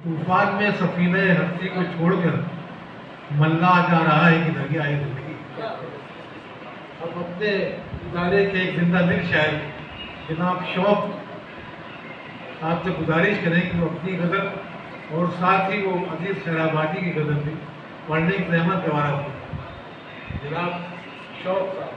तूफान में सफीने हस्ती को छोड़कर मल्ला जा रहा है कि लगी आई जिंदगी। अब अपने इदारे के एक जिंदा दिल शायर जनाब शौक आपसे गुजारिश करें कि वो अपनी गज़ल और साथ ही वो अजीज शहराबादी की गज़ल भी पढ़ने की रहमत गवारा हो। जनाब शौक साहब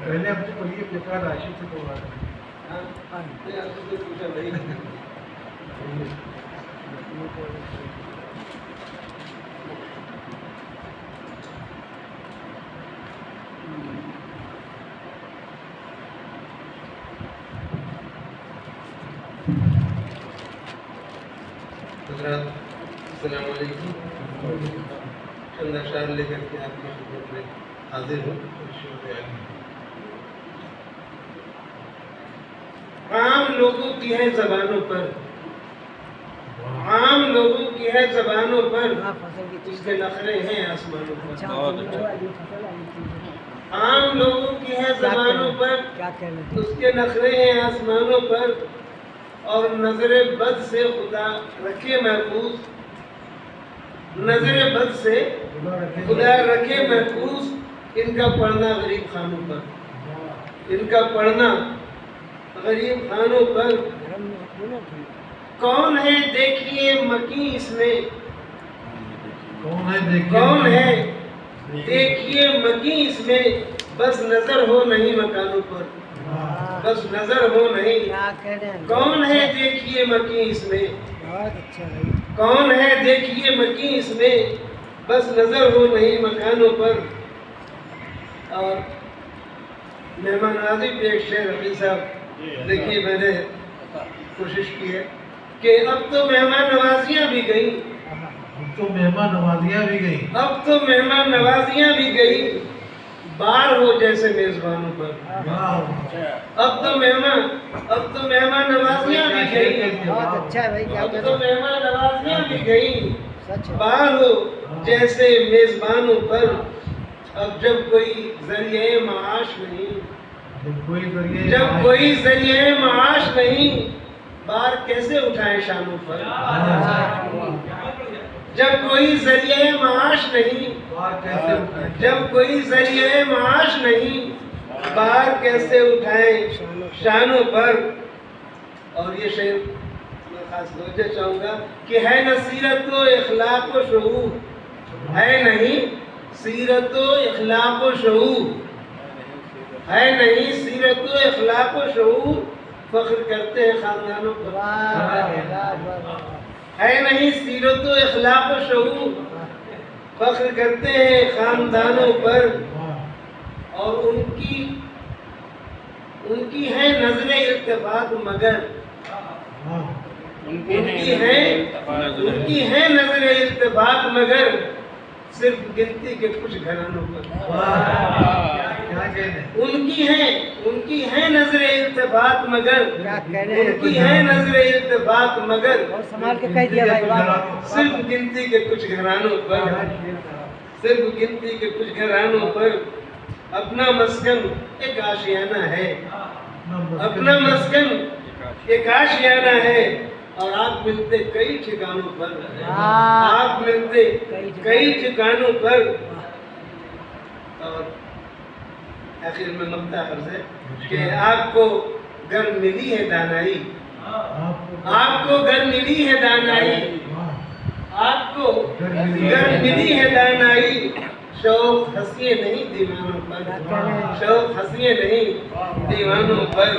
पहले अपनी पढ़िए बेकार राशि से तो अस्सलाम वालेकुम। चंद अशआर लेकर के आपकी खिदमत में हाजिर हूँ। आम लोगों की है ज़बानों पर, आम लोगों की है ज़बानों पर, उसके नखरे हैं आसमानों पर। आम लोगों की है ज़बानों पर, उसके नखरे हैं आसमानों पर, और नजरे बद से खुदा रखे महफूज, नजरे बद से खुदा रखे महफूज, इनका पढ़ना गरीब खानों पर, इनका पढ़ना गरीब खानों पर। कौन है देखिए मकी इसमें, कौन है देखिए मकी इसमें, बस नजर हो नहीं मकानों पर, बस नजर हो नहीं। कौन है देखिए मकी इसमें, कौन है देखिए मकी इसमें, बस नजर हो नहीं मकानों पर। और मेहमान नवाजी पे एक शेर रफी साहब, देखिए मैंने कोशिश की है कि अब तो मेहमान नवाजियाँ भी गई, अब तो मेहमान नवाजियाँ भी गई, बार हो जैसे मेजबानों पर। अब तो मेहमान नवाजियाँ भी गई, अब तो मेहमान नवाजियाँ भी गई, बार हो जैसे मेजबानों पर। अब जब कोई जरिए माश नहीं, जब कोई जरिए माश नहीं, बार कैसे उठाए शानों पर। जब कोई जरिए माश नहीं, जब कोई जरिए माश नहीं, बार कैसे उठाए शानों पर। और ये शेर मैं खास तवज्जो चाहूँगा कि है न सीरत व इखलाक व शऊर, है नहीं सीरत व इखलाक व शऊर, है नहीं सीरत व इखलाक व शऊर, फख्र करते हैं खानदानों पर। है नहीं सीरत व इखलाक व शऊर, फख्र करते हैं खानदानों पर। और उनकी है नजरे इल्तिफात मगर, उनकी है नजरे इल्तिफात मगर, सिर्फ गिनती के कुछ घरानों पर। उनकी है नजरे इल्तिफात मगर, उनकी है नजरे इल्तिफात मगर, सिर्फ गिनती के कुछ घरानों पर, सिर्फ गिनती के कुछ घरानों पर। अपना मस्कन एक आशियाना है, अपना मस्कन एक आशियाना है, और आप मिलते कई ठिकानों पर, आप मिलते कई ठिकानों पर। और आखिर में ममता अर्ज़ है कि आपको घर मिली है दानाई, आपको घर मिली है दानाई, आपको घर मिली है दानाई। शौक हंसिए नहीं दीवानों पर, शौक हंसिए नहीं दीवानों पर।